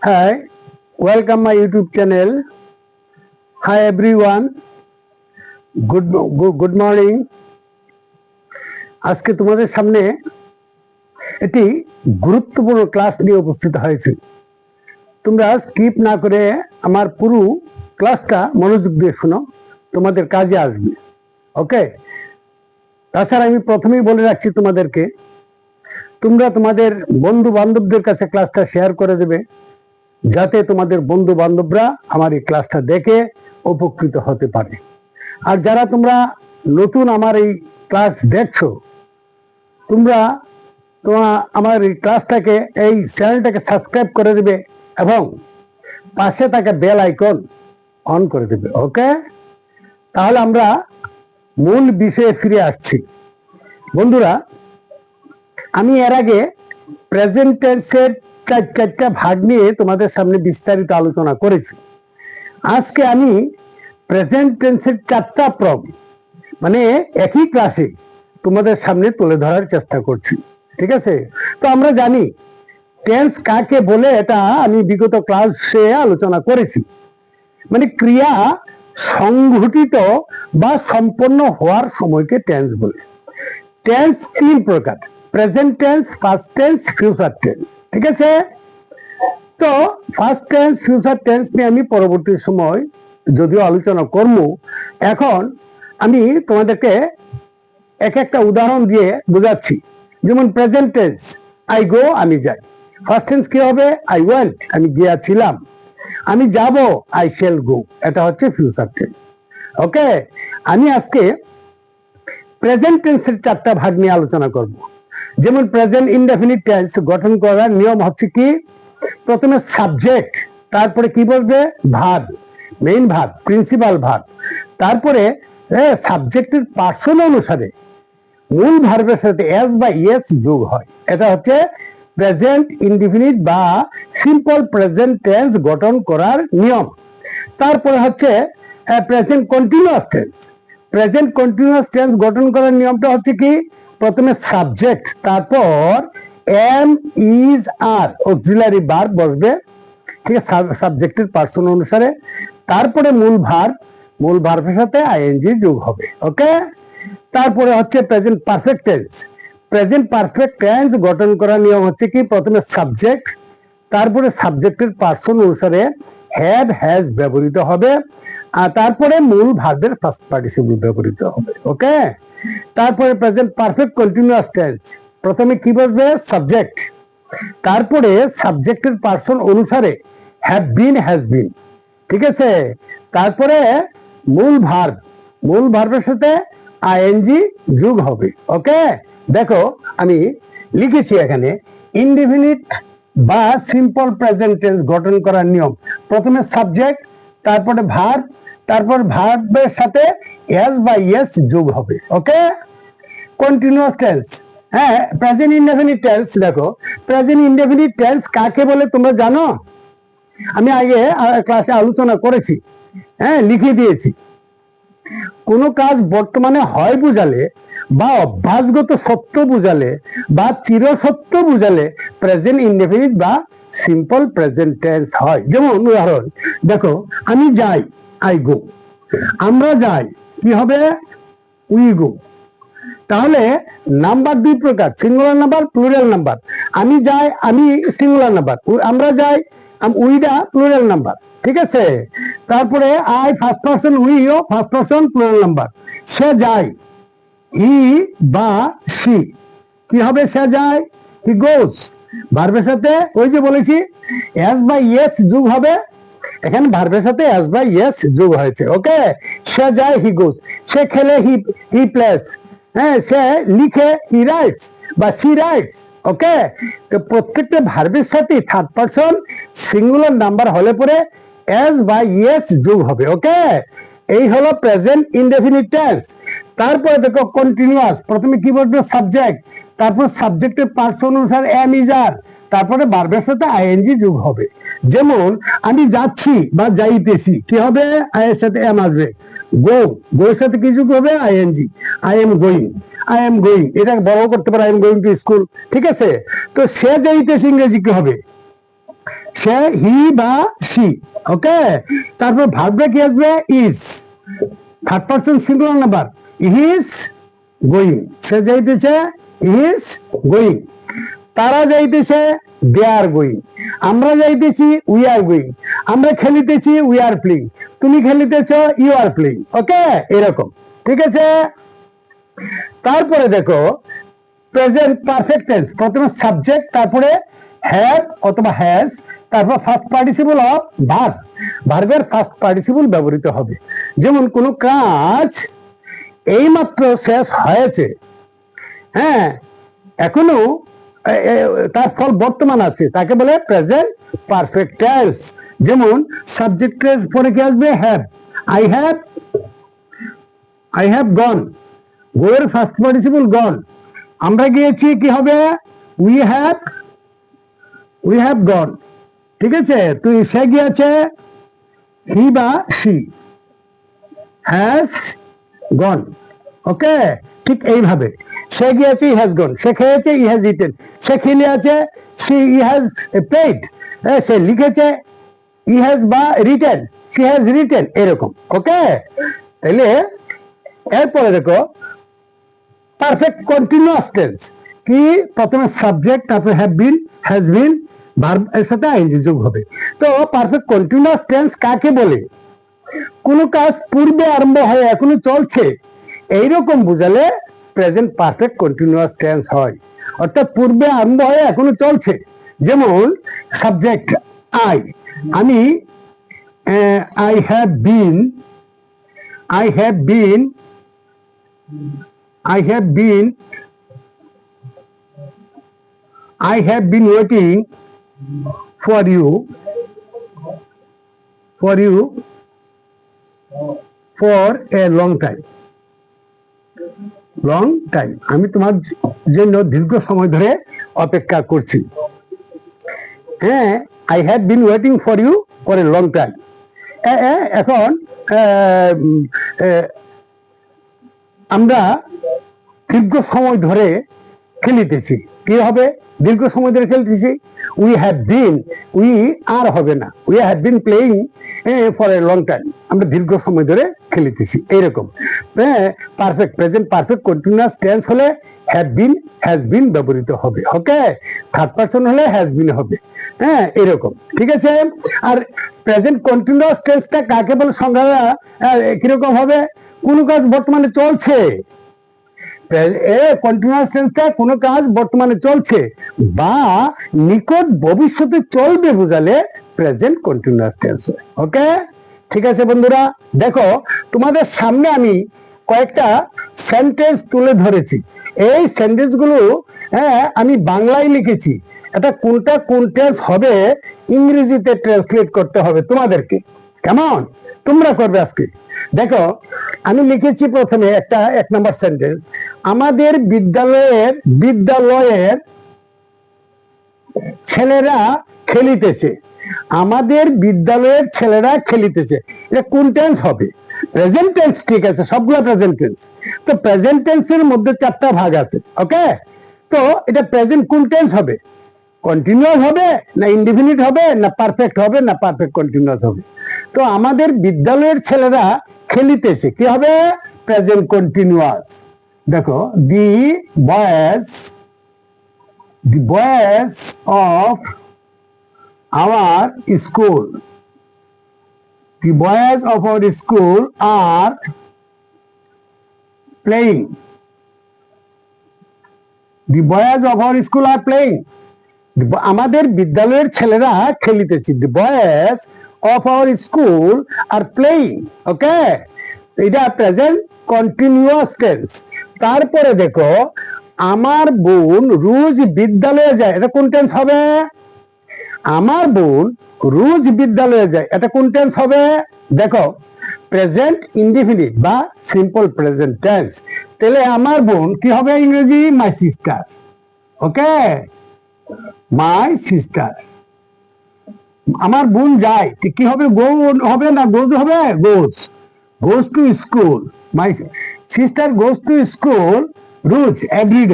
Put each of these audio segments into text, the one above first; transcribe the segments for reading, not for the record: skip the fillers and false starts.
Hi, welcome my YouTube channel. Hi everyone. Good morning. আজকে তোমাদের সামনে একটি গুরুত্বপূর্ণ ক্লাস নিয়ে উপস্থিত হয়েছে। তোমরা স্কিপ না করে আমার পুরো ক্লাসটা মনোযোগ দিয়ে শোনো, তোমাদের কাজে আসবে। ওকে, তাছাড়া আমি প্রথমেই বলে রাখছি তোমাদেরকে, তোমরা তোমাদের বন্ধু বান্ধবদের কাছে ক্লাসটা শেয়ার করে দেবে, যাতে তোমাদের বন্ধু বান্ধবরা আমার এই ক্লাসটা দেখে উপকৃত হতে পারে। আর যারা তোমরা নতুন আমার এই ক্লাস দেখছো, তোমরা আমার এই ক্লাসটাকে, এই চ্যানেলটাকে সাবস্ক্রাইব করে দেবে এবং পাশে থাকা বেল আইকন অন করে দেবে। ওকে, তাহলে আমরা মূল বিষয়ে ফিরে আসছি। বন্ধুরা, আমি এর আগে প্রেজেন্ট টেন্সের চারটা ভাগ নিয়ে তোমাদের সামনে বিস্তারিত আলোচনা করেছি। আজকে আমি প্রেজেন্ট টেন্সের 4টা ফর্ম, মানে একই ক্লাসে তোমাদের সামনে তুলে ধরার চেষ্টা করছি। ঠিক আছে? তো আমরা জানি টেন্স কাকে বলে, এটা আমি বিগত ক্লাসে আলোচনা করেছি। মানে ক্রিয়া সংঘটিত বা সম্পন্ন হওয়ার সময়কে টেন্স বলে। টেন্স 3 প্রকার: present tense, past tense, future tense. ঠিক আছে? তো ফার্স্ট টেন্স, ফিউচার টেন্স নিয়ে আমি পরবর্তী সময় যদিও আলোচনা করব। এখন আমি তোমাদেরকে এক একটা উদাহরণ দিয়ে বোঝাচ্ছি। যেমন প্রেজেন্ট টেন্স, আই গো, আমি যাই। ফার্স্ট টেন্স কি হবে? আই ওয়েন্ট, আমি গিয়েছিলাম। আমি যাব, আই শ্যাল গো, এটা হচ্ছে ফিউচার টেন্স। ওকে, আমি আজকে প্রেজেন্ট টেন্সের 4টা ভাগ নিয়ে আলোচনা করব। যেমন প্রেজেন্ট ইনডেফিনিট টেন্স গঠন করার নিয়ম হচ্ছে কি, প্রথমে সাবজেক্ট, তারপরে কি বলবে? Verb, main verb, principal verb. তারপরে সাবজেক্টের পার্সন অনুসারে মূল ভার্বের সাথে এস বা ইয়েস যোগ হয়। এটা হচ্ছে প্রেজেন্ট ইনডেফিনিট বা সিম্পল প্রেজেন্ট টেন্স গঠন করার নিয়ম। তারপরে হচ্ছে present continuous tense. Present continuous tense গঠন করার নিয়মটা হচ্ছে কি, প্রথমে সাবজেক্ট, তারপর am, is, are auxiliary verb বসবে। ঠিক আছে? সাবজেক্টের পার্সন অনুসারে। তারপরে মূল ভার্ব, মূল ভার্বের সাথে আইএনজি যোগ হবে। ওকে, তারপরে হচ্ছে present perfect tense. Present perfect tense গঠন করার নিয়ম হচ্ছে কি, প্রথমে সাবজেক্ট, তারপরে সাবজেক্টের পার্সন অনুসারে হ্যাভ, হ্যাজ ব্যবহৃত হবে, আর তারপরে মূল ভার্বের ফার্স্ট পার্টিসিপল ব্যবহৃত হবে। ওকে, তারপরে প্রেজেন্ট পারফেক্ট কন্টিনিউয়াস টেন্স, প্রথমে কি বসবে? সাবজেক্ট, তারপরে সাবজেক্টের পার্সন অনুসারে হ্যাভ বিন, হ্যাজ বিন। ঠিক আছে? তারপরে মূল ভার্ব, মূল ভার্বের সাথে আইএনজি যোগ হবে। ওকে, দেখো আমি লিখেছি এখানে, ইনডেফিনিট বা সিম্পল প্রেজেন্ট টেন্স গঠন করার নিয়ম, প্রথমে সাবজেক্ট, তারপরে ভার্ব, তারপর ভার্বের সাথে এস বা ইয়েস যোগ হবে। ওকে, কন্টিনিউয়াস টেন্স, হ্যাঁ, প্রেজেন্ট ইনডেফিনিট টেন্স। দেখো, প্রেজেন্ট ইনডেফিনিট টেন্স কাকে বলে তোমরা জানো? আমি আগে ক্লাসে আলোচনা করেছি, হ্যাঁ, লিখে দিয়েছি। কোন কাজ বর্তমানে হয় বুঝালে বা অভ্যাসগত সত্য বুঝালে বা চিরসত্য বুঝালে প্রেজেন্ট ইনডেফিনিট বা সিম্পল প্রেজেন্ট টেন্স হয়। যেমন উদাহরণ দেখো, আমি যাই, আই গো। আমরা যাই, কি হবে? We go. তাহলে নাম্বার 2 প্রকার: সিঙ্গুলার নাম্বার, প্লুরাল নাম্বার। আমি যাই, আমি সিঙ্গুলার নাম্বার। আমরা যাই, উইটা প্লুরাল নাম্বার। ঠিক আছে? তারপরে আই ফার্স্ট পারসন, উই ও ফার্স্ট পারসন প্লুরাল নাম্বার। সে যায়, হি বা সি, কি হবে? সে যায়, হি গোস। ভার্বের সাথে ওই যে বলেছি এস বা ইয়েস যোগ হবে, এখানে ভার্বের সাথে এস বা ইয়েস যোগ হয়েছে। ওকে, সে যায়, হি গোস। সে খেলে, হি প্লেস। হ্যাঁ, সে লিখে, হি রাইটস বা সি রাইটস। ওকে, তো প্রত্যেকটা ভার্বের সাথে থার্ড পারসন সিঙ্গুলার নাম্বার হলে পরে এস বা ইয়েস যোগ হবে। ওকে, এই হলো প্রেজেন্ট ইনডেফিনিট টেন্স। তারপরে দেখো কন্টিনিউয়াস, প্রথমে কি বলবে? সাবজেক্ট, তারপর সাবজেক্টের পার্সন অনুসারে এম, ইজ, আর, তারপরে ভার্বের সাথে আইএনজি যোগ হবে। যেমন আমি যাচ্ছি বা যাইতেছি, কি হবে? আই এর সাথে এম আসবে। গো, গো এর সাথে কি যোগ হবে? I N G. I am going, I am going, এটা বড় করতে পারে, I am going to school. ঠিক আছে? তো সে যাইতেছে ইংরেজি কি হবে? সে, হি বা সি। ওকে, তারপর ভার্বে কি আসবে? Is. Third person singular number, is going. সে যাইতেছে, ইজ গোয়িং। তারা যাইতেছে, দে আর গোয়িং। আমরা যাইতেছি, উই আর গোয়িং। আমরা খেলিতেছি, উই আর প্লেইং। তুমি খেলিতেছ, ইউ আর প্লেইং। ওকে, এরকম। ঠিক আছে। তারপরে দেখো প্রেজেন্ট পারফেক্ট টেন্স, প্রথমে সাবজেক্ট, তারপরে হ্যাভ অথবা হ্যাজ, তারপর ফার্স্ট পার্টিসিপল অফ ভার্ব। ভার্বের ফার্স্ট পার্টিসিপল ব্যবহৃত হবে। যেমন কোনো কাজ এইমাত্র শেষ হয়েছে, হ্যাঁ, এখনো তার ফল বর্তমান আছে, তাকে বলে প্রেজেন্ট পারফেক্ট টেন্স। যেমন সাবজেক্ট পরে কি আসবে? Have. I have gone. Go এর ফার্স্ট পার্টিসিপল গন। আমরা গিয়েছি, কি হবে? We have gone. ঠিক আছে। তুই, সে গিয়েছে, হি বা সি হ্যাজ গন। ওকে, ঠিক এইভাবে সে গিয়েছে, হি হ্যাজ গন। সে খেয়েছে, হি হ্যাজ ইটেন। সে খেলে আছে, হি হ্যাজ পেইড। সে লিখেছে, হি হ্যাজ বা রিটেন, শি হ্যাজ রিটেন। এরকম। ওকে, তাহলে এরপরে দেখো পারফেক্ট কন্টিনিউয়াস টেন্স। কি? প্রথমে সাবজেক্ট, তারপরে have been, has bin, verb এর সাথে আইএনজি যোগ হবে। তো পারফেক্ট কন্টিনিউয়াস টেন্স কাকে বলে? কোন কাজ পূর্বে আরম্ভ হয়ে এখনো চলছে, এইরকম বুঝালে প্রেজেন্ট পারফেক্ট কন্টিনিউয়াস টেন্স হয়। অর্থাৎ পূর্বে আরম্ভ হয়ে এখনো চলছে। যেমন সাবজেক্ট আই, আমি, I have bin waiting for you for a long time. আমি তোমার জন্য দীর্ঘ সময় ধরে অপেক্ষা করছি। হ্যাঁ, I have been waiting for you for a long time. এখন আমরা দীর্ঘ সময় ধরে খেলিতেছি, কি হবে? দীর্ঘ সময় ধরে খেলতেছি। We have been, we are হবে না, we have been playing for a long time. আমরা দীর্ঘ সময় ধরে খেলিতেছি। এইরকম perfect present perfect continuous tense হলে হ্যাভ বিন, হ্যাজ বিন ব্যবহৃত হবে। ওকে, থার্ড পারসন হলে হ্যাজ বিন হবে। হ্যাঁ, এরকম। ঠিক আছে। আর প্রেজেন্ট কন্টিনিউয়াস টেন্সটা কাকে বলে? সংজ্ঞা কিরকম হবে? কোন কাজ বর্তমানে চলছে। কন্টিনিউয়াস টেন্সটা কোন কাজ বর্তমানে চলছে বা নিকট ভবিষ্যতে চলবে বুঝালে প্রেজেন্ট কন্টিনিউয়াস টেন্স। ওকে, ঠিক আছে বন্ধুরা। দেখো তোমাদের সামনে আমি কয়েকটা সেন্টেন্স তুলে ধরেছি। এই সেন্টেন্স গুলো আমি বাংলায় লিখেছি। এটা কোনটা কোন টেন্স হবে ইংরেজিতে ট্রান্সলেট করতে হবে তোমাদেরকে। কেমন? তোমরা করবে আজকে। দেখো আমি লিখেছি প্রথমে এক নম্বর সেন্টেন্স, আমাদের বিদ্যালয়ের ছেলেরা খেলিতেছে। আমাদের বিদ্যালয়ের ছেলেরা খেলিতেছে। এটা কোন টেন্স হবে? Present tense. ঠিক আছে, সবগুলো প্রেজেন্ট টেন্স। তো প্রেজেন্ট টেন্সের মধ্যে 4টা ভাগ আছে। ওকে, তো এটা প্রেজেন্ট কোন টেন্স হবে? কন্টিনিউয়াস হবে না ইনডিফিনিট হবে না পারফেক্ট হবে না পারফেক্ট কন্টিনিউয়াস হবে? তো আমাদের বিদ্যালয়ের ছেলেরা খেলিতেছে, কি হবে? Present continuous. দেখো the boys of our school are playing. The boys of our school are playing. আমাদের বিদ্যালয়ের ছেলেরা খেলিতেছে। The boys of our school are playing. ওকে, এটা প্রেজেন্ট কন্টিনিউয়াস টেন্স। তারপরে দেখো আমার বোন রোজ বিদ্যালয়ে যায়। এটা কোন টেন্স হবে? আমার বোন রোজ বিদ্যালয়ে যায়। এটা কোন টেন্স হবে? দেখো প্রেজেন্ট ইনডিফিনিট বা সিম্পল প্রেজেন্ট টেন্স। তাহলে আমার বোন কি হবে ইংরেজি? My sister. Okay, my sister. আমার বোন যায়, কি হবে? গো হবে না গোজ হবে? Goes to school. My sister goes to school rose, every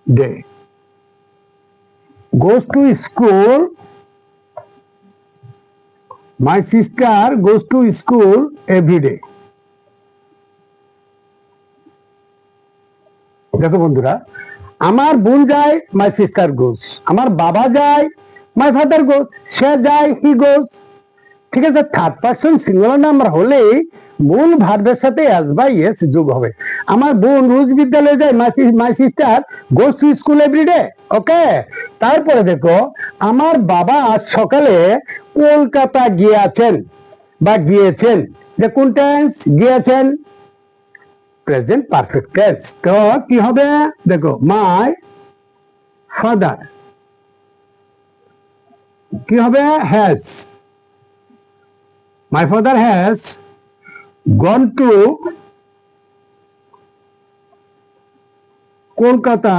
day. goes to school. My sister goes to school every day. দেখো বন্ধুরা, আমার বোন যায়, মাই সিস্টার গোস। আমার বাবা যায়, মাই ফাদার গোস। সে যায়, হি গোস। ঠিক আছে, থার্ড পারসন সিঙ্গুলার নাম্বার হলে মূল ভার্বের সাথে এস বাই এস যোগ হবে। আমার বোন রোজ বিদ্যালয়ে যায়, my sister goes to school every day. Okay, তারপরে দেখো, আমার বাবা আজ সকালে কলকাতা গিয়েছেন বা গিয়েছেন। যে কোন টেন্স? গিয়েছেন, প্রেজেন্ট পারফেক্ট টেন্স। তো কি হবে? দেখো, মাই ফাদার কি হবে? Has. My father has gone to Kolkata.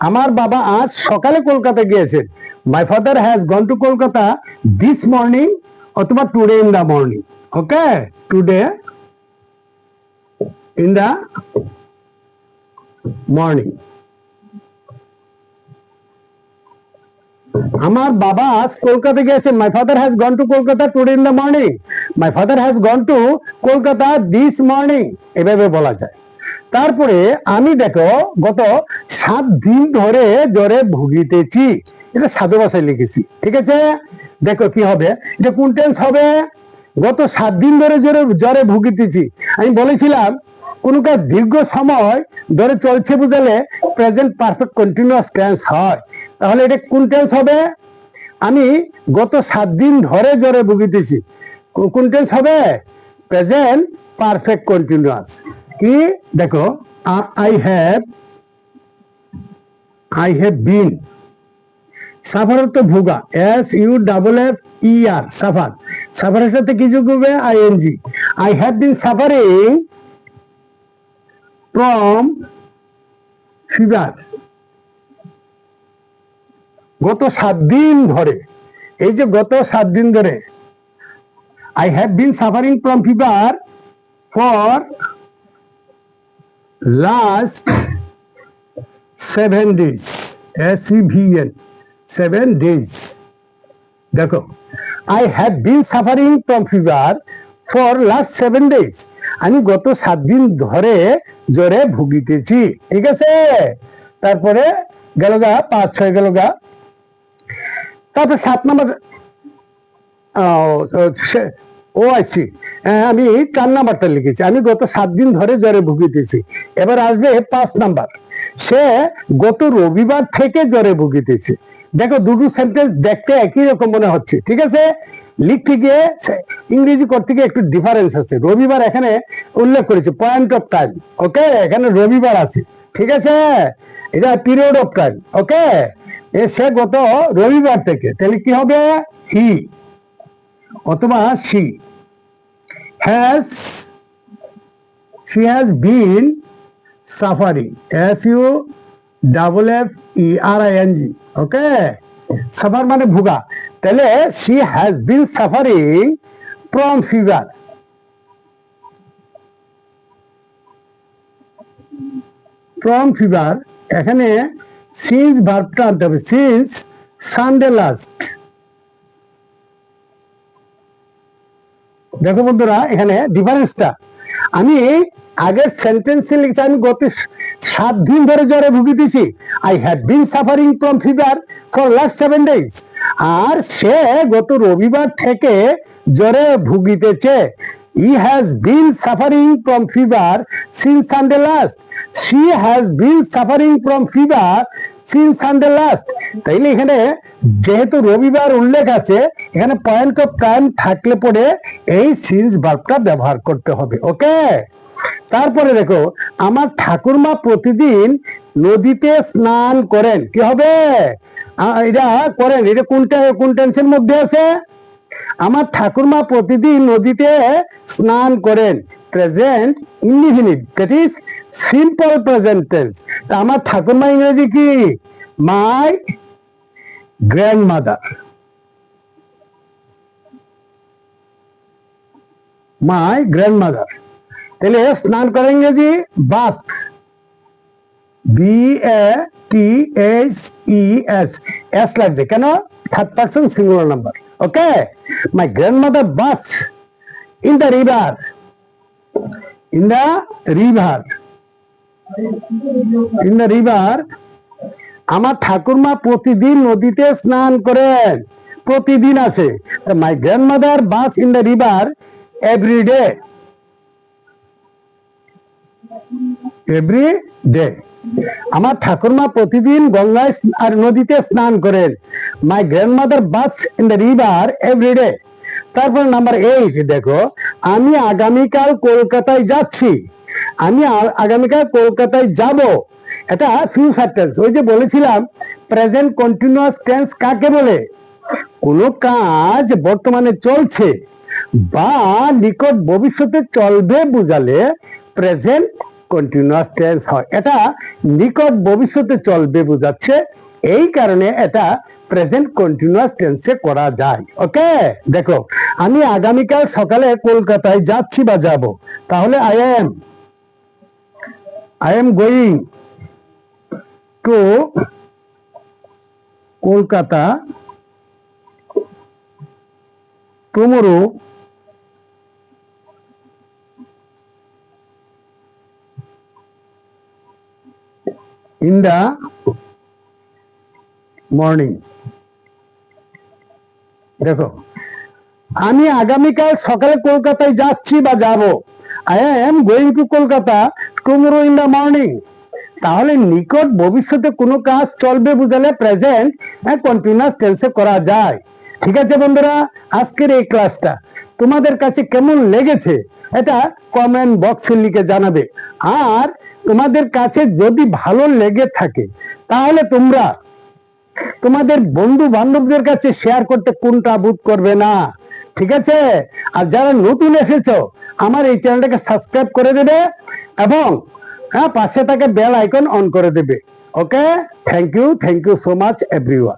আমার বাবা আজ সকালে কলকাতা গিয়েছেন। My father has gone to Kolkata this morning অথবা today in the morning. Okay, today in the morning. আমার বাবা আজ কলকাতা গিয়েছেন। My father has gone to Kolkata today in the morning. My father has gone to Kolkata this morning, এভাবে বলা যায়। তারপরে আমি দেখো গত 7 দিন ধরে জ্বরে ভুগিতেছি। এটা সাধু ভাষায় লিখেছি। ঠিক আছে, দেখো কি হবে? এটা কোন টেন্স হবে? গত 7 দিন ধরে জ্বরে ভুগিতেছি। আমি বলেছিলাম কোন কাজ দীর্ঘ সময় ধরে চলছে বুঝালে প্রেজেন্ট পারফেক্ট কন্টিনিউয়াস টেন্স হয়। তাহলে এটা কোন টেন্স হবে? আমি গত 7 দিন ধরে জ্বরে ভুগিতেছি, কোন টেন্স হবে? Present perfect continuous. কি দেখো, আই হ্যাভ বিন। সাফার তো ভোগা, SUFFER, সাফার। সাফারের সাথে কি যোগ হবে? ING। I have been suffering from fever. গত 7 দিন ধরে, এই যে গত 7 দিন ধরে, I have been suffering from fever for last 7 days, SEVEN, 7 days। দেখো, I have been suffering from fever for last 7 days। আমি গত 7 দিন ধরে জ্বরে ভুগিতেছি। ঠিক আছে, তারপরে গেল গা 5-6 গেল গা। তারপর 7 নম্বর, আইসি, আমি 4 নাম্বারটা লিখেছি। আমি গত 7 দিন ধরে জ্বরে ভুগিতেছি। এবার আসবে 5 নাম্বার, সে গত রবিবার থেকে জ্বরে ভুগিতেছে। দেখো, দুটো সেন্টেন্স দেখতে একই রকম মনে হচ্ছে। ঠিক আছে, লিখতে গিয়ে ইংরেজি করতে গিয়ে একটু ডিফারেন্স আছে। রবিবার এখানে উল্লেখ করেছে, পয়েন্ট অফ টাইম। ওকে, এখানে রবিবার আছে। ঠিক আছে, এটা পিরিয়ড অফ টাইম। ওকে, সে গত রবিবার থেকে, তাহলে কি হবে? হি অথবা she has been suffering, SUFFERING। Okay, suffer মানে ভোগা, তাহলে she has been suffering from fever। from fever এখানে since ভার্বটা আনতে হবে, since Sunday last। দেখো বন্ধুরা, এখানে ডিফারেন্সটা আমি আগের সেন্টেন্সে লিখছি, আমি গত 7 দিন ধরে জ্বরে ভুগিতেছি। I have been suffering from fever for last 7 days। আর সে গত রবিবার থেকে জ্বরে ভুগিতেছে। He has been suffering from fever since Sunday last. She has been suffering from fever since Sunday last. তাইলে এখানে যেহেতু রবিবার উল্লেখ আছে, এখানে পয়েন্ট অফ টাইম থাকলে পরে এই সিন্স ভার্বটা ব্যবহার করতে হবে। ওকে, তারপরে দেখো, আমার ঠাকুরমা প্রতিদিন নদীতে স্নান করেন। কি হবে? এটা করেন, এটা কোন টেন্সের মধ্যে আছে? আমার ঠাকুরমা প্রতিদিন নদীতে স্নান করেন, present indefinite, that is simple present tense. তা আমার ঠাকুরমা ইংরেজি কি? My grandmother. তাহলে স্নান করে ইংরেজি বাথ। BATHES, এস লাগছে কেন? Third person singular number. Okay, my grandmother bathes in the river, in the river, in the river. আমার ঠাকুরমা প্রতিদিন নদীতে স্নান করেন, প্রতিদিন আসে। My grandmother bathes in the river every day, every day. আমার ঠাকুরমা প্রতিদিন গঙ্গায় আর নদীতে স্নান করেন। মাই grandmother bathes in the river every day. তারপর নাম্বার 8 দেখো, আমি আগামীকাল কলকাতায় যাচ্ছি, আমি আগামীকাল কলকাতায় যাব। এটা ফিউচার টেন্স। ওই যে বলেছিলাম প্রেজেন্ট কন্টিনিউয়াস টেন্স কাকে বলে? কোন কাজ বর্তমানে চলছে বা নিকট ভবিষ্যতে চলবে বুঝালে প্রেজেন্ট কন্টিনিউয়াস টেন্স হয়। এটা নিকট ভবিষ্যতে চলবে বোঝাচ্ছে, এই কারণে এটা প্রেজেন্ট কন্টিনিউয়াস টেন্সে করা যায়। ওকে, দেখো আমি আগামীকাল সকালে কলকাতায় যাচ্ছি বা যাব, তাহলে I am going two Kolkata tomorrow in the morning। দেখো আমি আগামীকাল সকালে কলকাতায় যাচ্ছি বা যাব, I am going two Kolkata tomorrow in the morning. তাহলে নিকট ভবিষ্যতে কোনো কাজ চলবে বুঝালে প্রেজেন্ট কন্টিনিউয়াস টেন্সে করা যায়। ঠিক আছে বন্ধুরা, আজকের এই ক্লাসটা তোমাদের কাছে কেমন লেগেছে এটা কমেন্ট বক্সে লিখে জানাবে। আর তোমাদের কাছে যদি ভালো লেগে থাকে তাহলে তোমরা তোমাদের বন্ধু বান্ধবদের কাছে শেয়ার করতে কোনটা বোধ করবে না। ঠিক আছে, আর যারা নতুন এসেছো আমার এই চ্যানেলটাকে সাবস্ক্রাইব করে দেবে এবং পাশে থাকা বেল আইকন অন করে দেবে। Okay, thank you so much everyone.